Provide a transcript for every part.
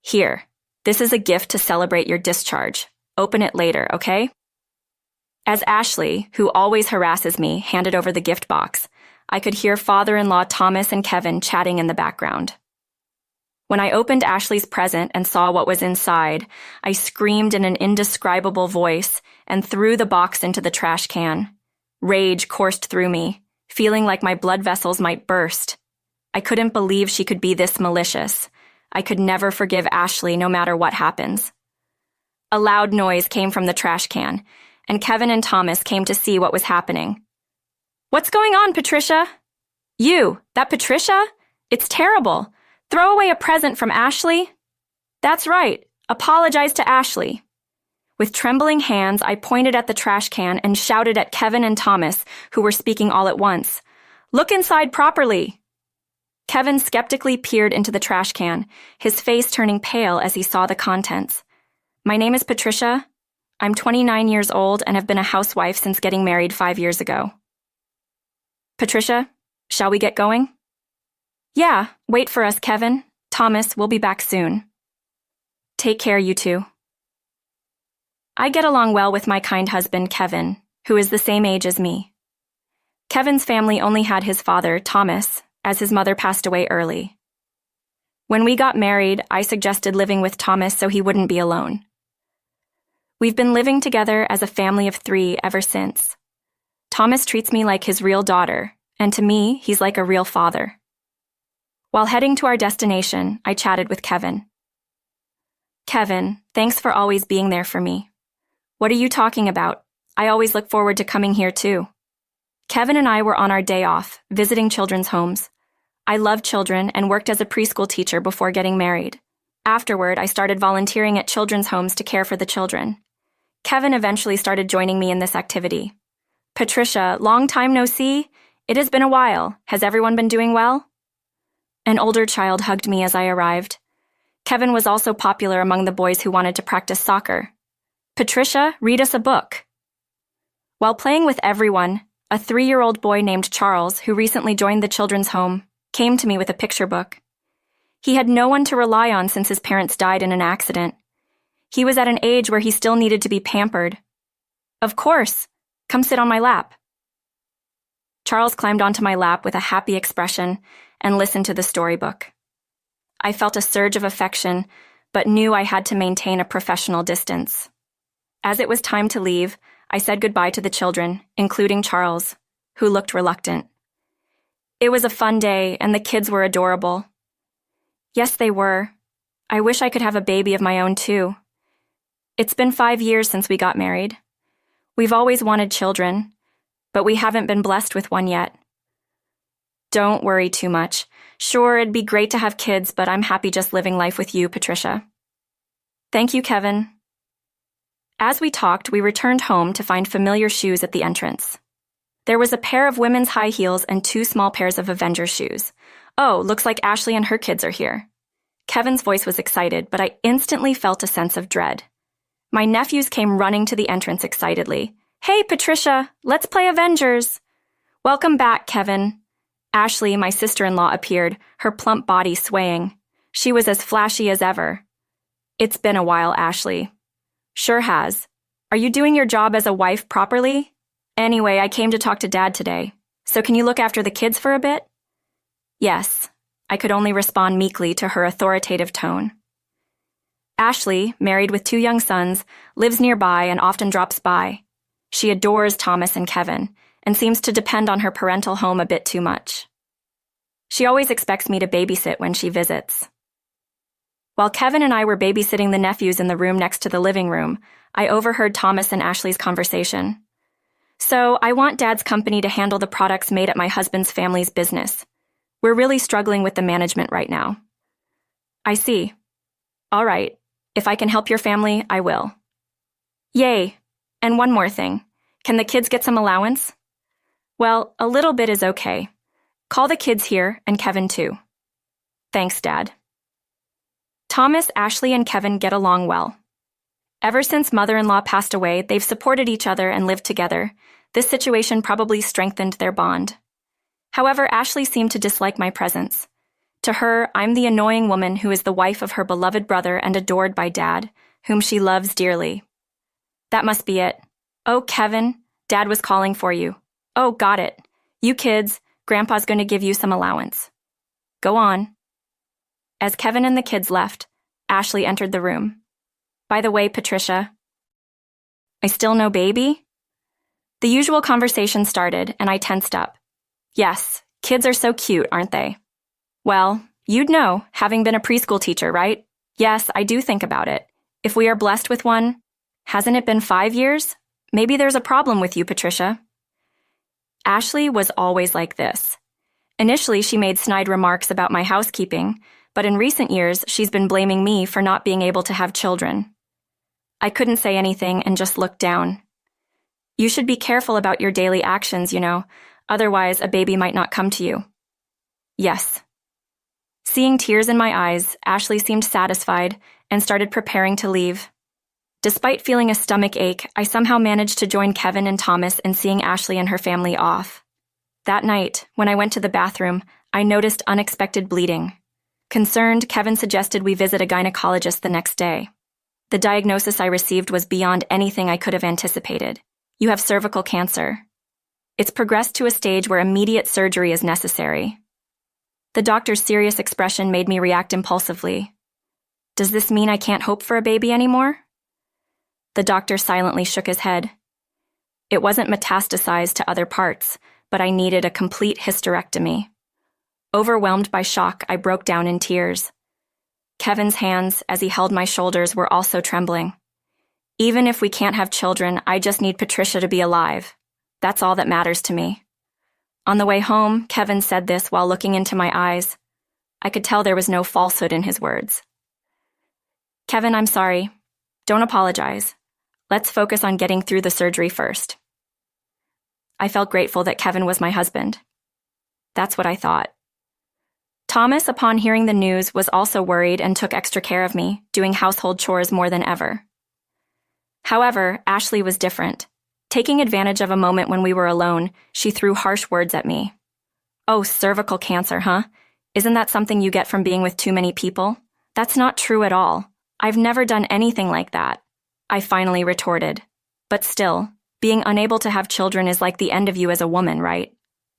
Here, this is a gift to celebrate your discharge. Open it later, okay? As Ashley, who always harasses me, handed over the gift box, I could hear father-in-law Thomas and Kevin chatting in the background. When I opened Ashley's present and saw what was inside, I screamed in an indescribable voice and threw the box into the trash can. Rage coursed through me, feeling like my blood vessels might burst. I couldn't believe she could be this malicious. I could never forgive Ashley no matter what happens. A loud noise came from the trash can, and Kevin and Thomas came to see what was happening. "What's going on, Patricia?" "You, that Patricia? It's terrible. Throw away a present from Ashley?" "That's right. Apologize to Ashley." With trembling hands, I pointed at the trash can and shouted at Kevin and Thomas, who were speaking all at once. "Look inside properly." Kevin skeptically peered into the trash can, his face turning pale as he saw the contents. "My name is Patricia. I'm 29 years old and have been a housewife since getting married 5 years ago." "Patricia, shall we get going?" "Yeah, wait for us, Kevin. Thomas, we'll be back soon." "Take care, you two." I get along well with my kind husband, Kevin, who is the same age as me. Kevin's family only had his father, Thomas, as his mother passed away early. When we got married, I suggested living with Thomas so he wouldn't be alone. We've been living together as a family of 3 ever since. Thomas treats me like his real daughter, and to me, he's like a real father. While heading to our destination, I chatted with Kevin. "Kevin, thanks for always being there for me." "What are you talking about? I always look forward to coming here too." Kevin and I were on our day off, visiting children's homes. I loved children and worked as a preschool teacher before getting married. Afterward, I started volunteering at children's homes to care for the children. Kevin eventually started joining me in this activity. "Patricia, long time no see. It has been a while. Has everyone been doing well?" An older child hugged me as I arrived. Kevin was also popular among the boys who wanted to practice soccer. "Patricia, read us a book." While playing with everyone, a 3-year-old boy named Charles, who recently joined the children's home, came to me with a picture book. He had no one to rely on since his parents died in an accident. He was at an age where he still needed to be pampered. "Of course. Come sit on my lap." Charles climbed onto my lap with a happy expression and listened to the storybook. I felt a surge of affection, but knew I had to maintain a professional distance. As it was time to leave, I said goodbye to the children, including Charles, who looked reluctant. It was a fun day, and the kids were adorable. Yes, they were. I wish I could have a baby of my own, too. It's been 5 years since we got married. We've always wanted children, but we haven't been blessed with one yet. Don't worry too much. Sure, it'd be great to have kids, but I'm happy just living life with you, Patricia. Thank you, Kevin. As we talked, we returned home to find familiar shoes at the entrance. There was a pair of women's high heels and 2 small pairs of Avengers shoes. "Oh, looks like Ashley and her kids are here." Kevin's voice was excited, but I instantly felt a sense of dread. My nephews came running to the entrance excitedly. "Hey, Patricia, let's play Avengers." "Welcome back, Kevin." Ashley, my sister-in-law, appeared, her plump body swaying. She was as flashy as ever. "It's been a while, Ashley." "Sure has. Are you doing your job as a wife properly?" "Anyway, I came to talk to Dad today. So can you look after the kids for a bit?" "Yes." I could only respond meekly to her authoritative tone. Ashley, married with 2 young sons, lives nearby and often drops by. She adores Thomas and Kevin, and seems to depend on her parental home a bit too much. She always expects me to babysit when she visits. While Kevin and I were babysitting the nephews in the room next to the living room, I overheard Thomas and Ashley's conversation. "So, I want Dad's company to handle the products made at my husband's family's business. We're really struggling with the management right now." "I see. All right. If I can help your family, I will." "Yay. And one more thing. Can the kids get some allowance?" "Well, a little bit is okay. Call the kids here, and Kevin too." "Thanks, Dad." Thomas, Ashley, and Kevin get along well. Ever since mother-in-law passed away, they've supported each other and lived together. This situation probably strengthened their bond. However, Ashley seemed to dislike my presence. To her, I'm the annoying woman who is the wife of her beloved brother and adored by Dad, whom she loves dearly. That must be it. Oh, Kevin, Dad was calling for you. Oh, got it. You kids, Grandpa's going to give you some allowance. Go on. As Kevin and the kids left, Ashley entered the room. By the way, Patricia, I still no baby? The usual conversation started, and I tensed up. Yes, kids are so cute, aren't they? Well, you'd know, having been a preschool teacher, right? Yes, I do think about it. If we are blessed with one, hasn't it been 5 years? Maybe there's a problem with you, Patricia. Ashley was always like this. Initially, she made snide remarks about my housekeeping, but in recent years, she's been blaming me for not being able to have children. I couldn't say anything and just looked down. You should be careful about your daily actions, you know, otherwise a baby might not come to you. Yes. Seeing tears in my eyes, Ashley seemed satisfied and started preparing to leave. Despite feeling a stomach ache, I somehow managed to join Kevin and Thomas in seeing Ashley and her family off. That night, when I went to the bathroom, I noticed unexpected bleeding. Concerned, Kevin suggested we visit a gynecologist the next day. The diagnosis I received was beyond anything I could have anticipated. You have cervical cancer. It's progressed to a stage where immediate surgery is necessary. The doctor's serious expression made me react impulsively. Does this mean I can't hope for a baby anymore? The doctor silently shook his head. It wasn't metastasized to other parts, but I needed a complete hysterectomy. Overwhelmed by shock, I broke down in tears. Kevin's hands, as he held my shoulders, were also trembling. Even if we can't have children, I just need Patricia to be alive. That's all that matters to me. On the way home, Kevin said this while looking into my eyes. I could tell there was no falsehood in his words. Kevin, I'm sorry. Don't apologize. Let's focus on getting through the surgery first. I felt grateful that Kevin was my husband. That's what I thought. Thomas, upon hearing the news, was also worried and took extra care of me, doing household chores more than ever. However, Ashley was different. Taking advantage of a moment when we were alone, she threw harsh words at me. Oh, cervical cancer, huh? Isn't that something you get from being with too many people? That's not true at all. I've never done anything like that, I finally retorted. But still, being unable to have children is like the end of you as a woman, right?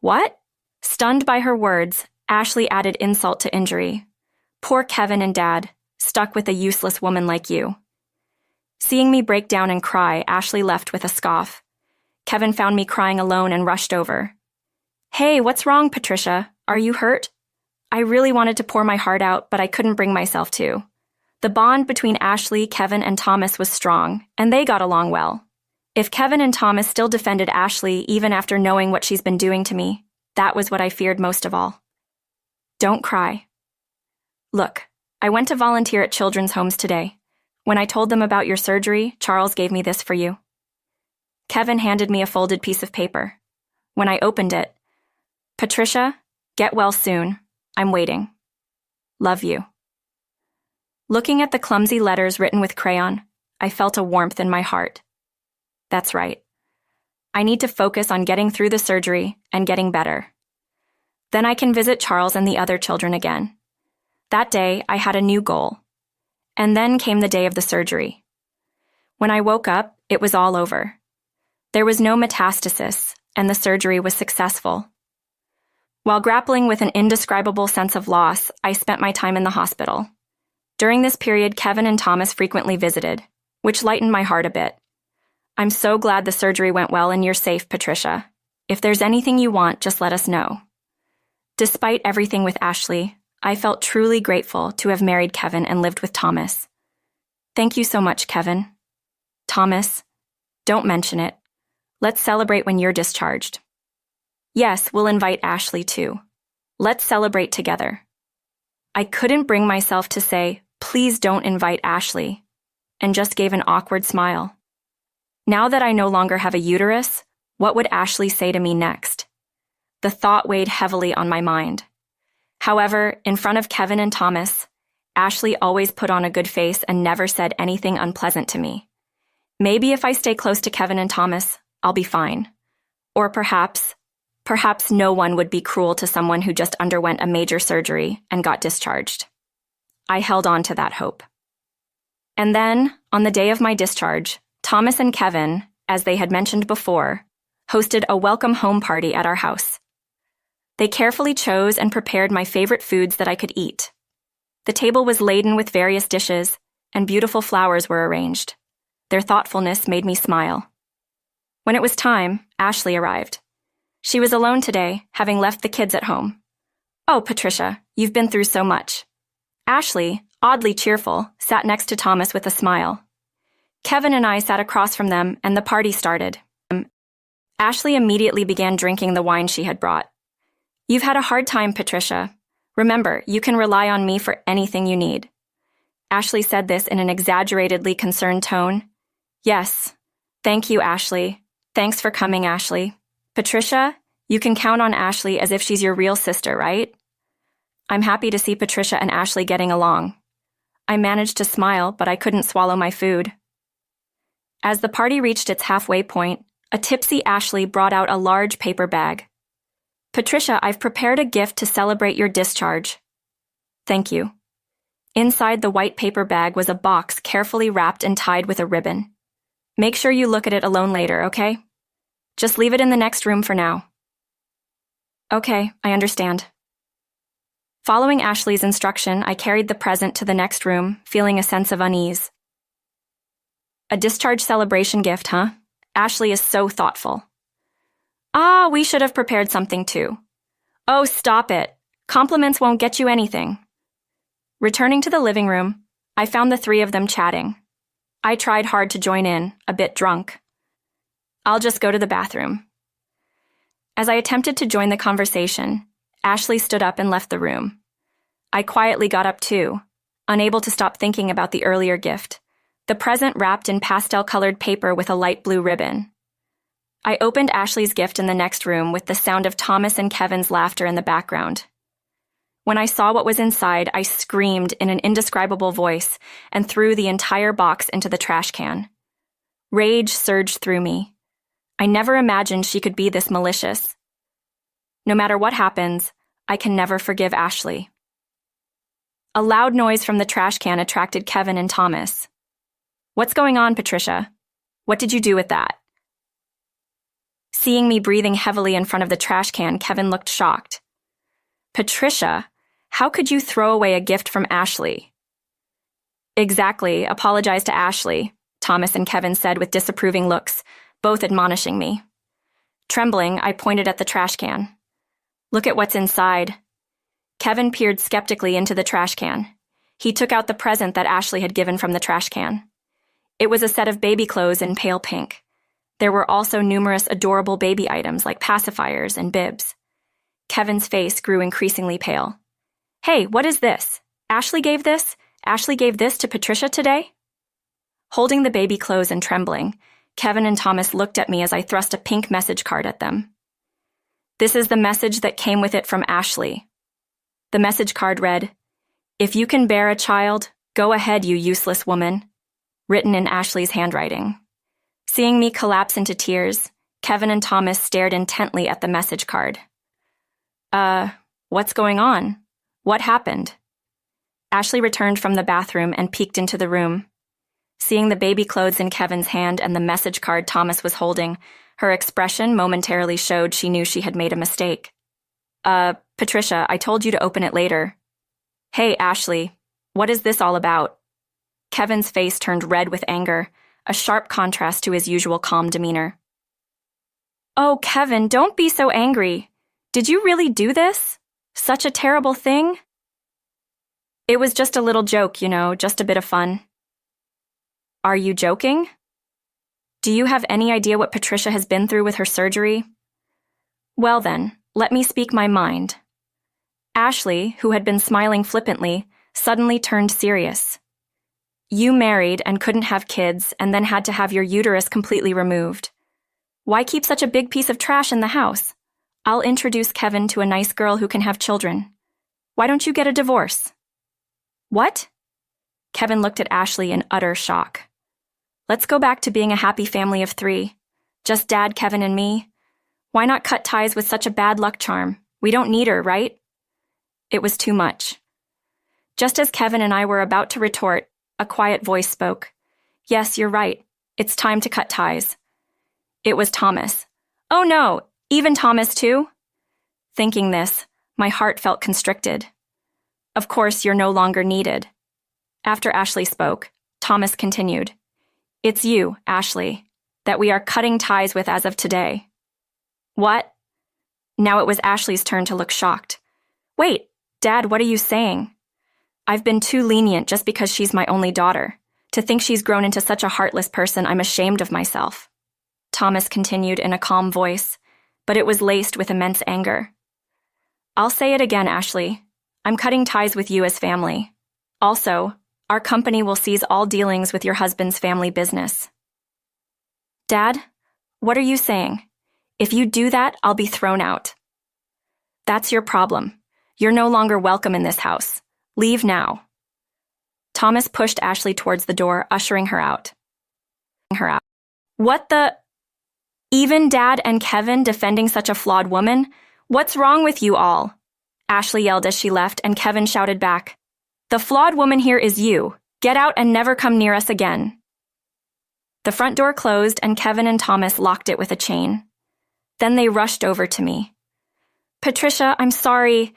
What? Stunned by her words, Ashley added insult to injury. Poor Kevin and Dad, stuck with a useless woman like you. Seeing me break down and cry, Ashley left with a scoff. Kevin found me crying alone and rushed over. Hey, what's wrong, Patricia? Are you hurt? I really wanted to pour my heart out, but I couldn't bring myself to. The bond between Ashley, Kevin, and Thomas was strong, and they got along well. If Kevin and Thomas still defended Ashley even after knowing what she's been doing to me, that was what I feared most of all. Don't cry. Look, I went to volunteer at children's homes today. When I told them about your surgery, Charles gave me this for you. Kevin handed me a folded piece of paper. When I opened it, Patricia, get well soon. I'm waiting. Love you. Looking at the clumsy letters written with crayon, I felt a warmth in my heart. That's right. I need to focus on getting through the surgery and getting better. Then I can visit Charles and the other children again. That day, I had a new goal. And then came the day of the surgery. When I woke up, it was all over. There was no metastasis, and the surgery was successful. While grappling with an indescribable sense of loss, I spent my time in the hospital. During this period, Kevin and Thomas frequently visited, which lightened my heart a bit. I'm so glad the surgery went well and you're safe, Patricia. If there's anything you want, just let us know. Despite everything with Ashley, I felt truly grateful to have married Kevin and lived with Thomas. Thank you so much, Kevin. Thomas, don't mention it. Let's celebrate when you're discharged. Yes, we'll invite Ashley too. Let's celebrate together. I couldn't bring myself to say, please don't invite Ashley, and just gave an awkward smile. Now that I no longer have a uterus, what would Ashley say to me next? The thought weighed heavily on my mind. However, in front of Kevin and Thomas, Ashley always put on a good face and never said anything unpleasant to me. Maybe if I stay close to Kevin and Thomas, I'll be fine. Or perhaps Perhaps no one would be cruel to someone who just underwent a major surgery and got discharged. I held on to that hope. And then, on the day of my discharge, Thomas and Kevin, as they had mentioned before, hosted a welcome home party at our house. They carefully chose and prepared my favorite foods that I could eat. The table was laden with various dishes, and beautiful flowers were arranged. Their thoughtfulness made me smile. When it was time, Ashley arrived. She was alone today, having left the kids at home. "Oh, Patricia, you've been through so much." Ashley, oddly cheerful, sat next to Thomas with a smile. Kevin and I sat across from them, and the party started. Ashley immediately began drinking the wine she had brought. "You've had a hard time, Patricia. Remember, you can rely on me for anything you need." Ashley said this in an exaggeratedly concerned tone. "Yes. Thank you, Ashley. Thanks for coming, Ashley. Patricia, you can count on Ashley as if she's your real sister, right?" I'm happy to see Patricia and Ashley getting along. I managed to smile, but I couldn't swallow my food. As the party reached its halfway point, a tipsy Ashley brought out a large paper bag. "Patricia, I've prepared a gift to celebrate your discharge." "Thank you." Inside the white paper bag was a box carefully wrapped and tied with a ribbon. "Make sure you look at it alone later, okay? Just leave it in the next room for now." "Okay, I understand." Following Ashley's instruction, I carried the present to the next room, feeling a sense of unease. "A discharge celebration gift, huh? Ashley is so thoughtful." "Ah, we should have prepared something too." "Oh, stop it. Compliments won't get you anything." Returning to the living room, I found the three of them chatting. I tried hard to join in, a bit drunk. "I'll just go to the bathroom." As I attempted to join the conversation, Ashley stood up and left the room. I quietly got up too, unable to stop thinking about the earlier gift, the present wrapped in pastel-colored paper with a light blue ribbon. I opened Ashley's gift in the next room with the sound of Thomas and Kevin's laughter in the background. When I saw what was inside, I screamed in an indescribable voice and threw the entire box into the trash can. Rage surged through me. I never imagined she could be this malicious. No matter what happens, I can never forgive Ashley. A loud noise from the trash can attracted Kevin and Thomas. "What's going on, Patricia? What did you do with that?" Seeing me breathing heavily in front of the trash can, Kevin looked shocked. "Patricia, how could you throw away a gift from Ashley?" "Exactly, apologize to Ashley," Thomas and Kevin said with disapproving looks, both admonishing me. Trembling, I pointed at the trash can. "Look at what's inside." Kevin peered skeptically into the trash can. He took out the present that Ashley had given from the trash can. It was a set of baby clothes in pale pink. There were also numerous adorable baby items like pacifiers and bibs. Kevin's face grew increasingly pale. "Hey, what is this? Ashley gave this? Ashley gave this to Patricia today?" Holding the baby clothes and trembling, Kevin and Thomas looked at me as I thrust a pink message card at them. "This is the message that came with it from Ashley." The message card read, "If you can bear a child, go ahead, you useless woman," written in Ashley's handwriting. Seeing me collapse into tears, Kevin and Thomas stared intently at the message card. What's going on? What happened?" Ashley returned from the bathroom and peeked into the room. Seeing the baby clothes in Kevin's hand and the message card Thomas was holding, her expression momentarily showed she knew she had made a mistake. Patricia, I told you to open it later." "Hey, Ashley, what is this all about?" Kevin's face turned red with anger, a sharp contrast to his usual calm demeanor. "Oh, Kevin, don't be so angry. Did you really do this? Such a terrible thing?" "It was just a little joke, just a bit of fun." "Are you joking? Do you have any idea what Patricia has been through with her surgery?" "Well then, let me speak my mind." Ashley, who had been smiling flippantly, suddenly turned serious. "You married and couldn't have kids and then had to have your uterus completely removed. Why keep such a big piece of trash in the house? I'll introduce Kevin to a nice girl who can have children. Why don't you get a divorce?" "What?" Kevin looked at Ashley in utter shock. "Let's go back to being a happy family of 3. Just Dad, Kevin, and me. Why not cut ties with such a bad luck charm? We don't need her, right? It was too much. Just as Kevin and I were about to retort, a quiet voice spoke. Yes, you're right. It's time to cut ties. It was Thomas. Oh no, even Thomas too? Thinking this, my heart felt constricted. Of course, you're no longer needed. After Ashley spoke, Thomas continued. It's you, Ashley, that we are cutting ties with as of today. What? Now it was Ashley's turn to look shocked. Wait, Dad, what are you saying? I've been too lenient just because she's my only daughter. To think she's grown into such a heartless person, I'm ashamed of myself. Thomas continued in a calm voice, but it was laced with immense anger. I'll say it again, Ashley. I'm cutting ties with you as family. Also, our company will cease all dealings with your husband's family business. Dad, what are you saying? If you do that, I'll be thrown out. That's your problem. You're no longer welcome in this house. Leave now. Thomas pushed Ashley towards the door, ushering her out. What the? Even Dad and Kevin defending such a flawed woman? What's wrong with you all? Ashley yelled as she left, and Kevin shouted back. The flawed woman here is you. Get out and never come near us again. The front door closed, and Kevin and Thomas locked it with a chain. Then they rushed over to me. Patricia, I'm sorry.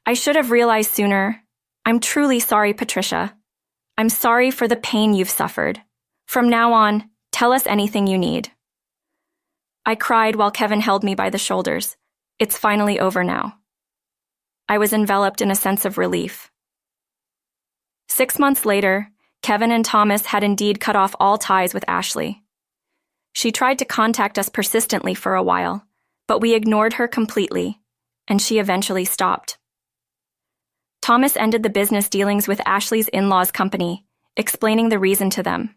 I should have realized sooner. I'm truly sorry, Patricia. I'm sorry for the pain you've suffered. From now on, tell us anything you need. I cried while Kevin held me by the shoulders. It's finally over now. I was enveloped in a sense of relief. 6 months later, Kevin and Thomas had indeed cut off all ties with Ashley. She tried to contact us persistently for a while, but we ignored her completely, and she eventually stopped. Thomas ended the business dealings with Ashley's in-laws' company, explaining the reason to them.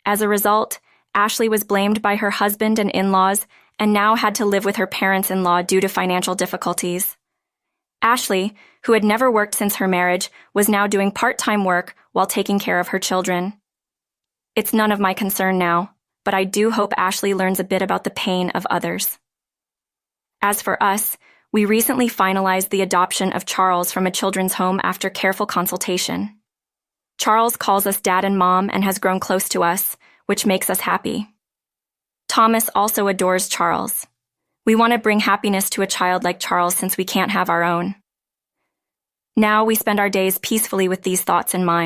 As a result, Ashley was blamed by her husband and in-laws and now had to live with her parents-in-law due to financial difficulties. Ashley, who had never worked since her marriage, was now doing part-time work while taking care of her children. It's none of my concern now, but I do hope Ashley learns a bit about the pain of others. As for us, we recently finalized the adoption of Charles from a children's home after careful consultation. Charles calls us Dad and Mom and has grown close to us, which makes us happy. Thomas also adores Charles. We want to bring happiness to a child like Charles since we can't have our own. Now we spend our days peacefully with these thoughts in mind.